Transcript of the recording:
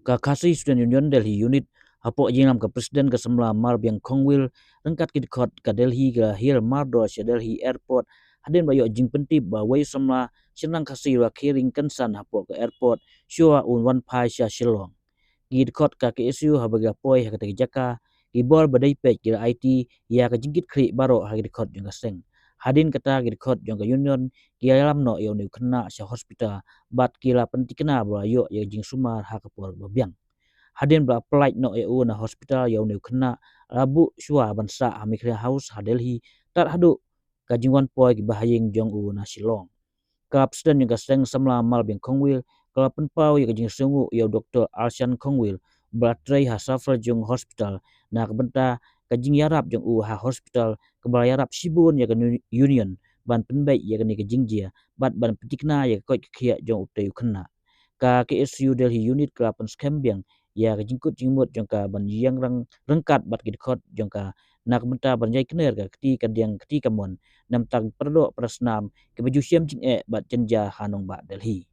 ka Khasi Student Union Delhi unit hapo jinam ka presiden ka semla mar biang Kongwil rengkat kid khot ka Delhi ka hir mardo sya Delhi airport hadin bayo jing pentip ba wei semla senang Khasi ra kiring kensan hapo ka airport syua un wan pai sya Shillong gid khot ka KSU habaga poi ha ka jaka ibor badai pe kira IT ya ka jingkit kri baro ha gid khot jong ka seng hadin kata gid khot jong ka union kia lam no yo ni kena sya hospital bat kila pentikna bra yo ya jing sumar ha ka por babiang hadin bra plait no eu na hospital yo ni kena rabu shua bansa amikria house ha Delhi tar hadu ka jingwan poi ki bahayeng jong u na Shillong ka presiden yang kaseng samla mal beng Kongwil kala penpau ya jing sungu ya Dr. Arshan Kongwil batrei ha suffer jong hospital na benta ka jing yarap jong u ha hospital ke bal yarap sibun ya union ban penbai ya ni ka jingjia bat ban petikna ya ko khia jong uteu kena ka KSU Delhi unit ka pen skembiang ya ka jingkut jingmut jong ka ban yang rengkat bat gid khot jong ka nak benta ban jai kner ka keti ka diang keti kamon nam tang perdo prasnam ke baju siam jing bat jenja hanong ba Delhi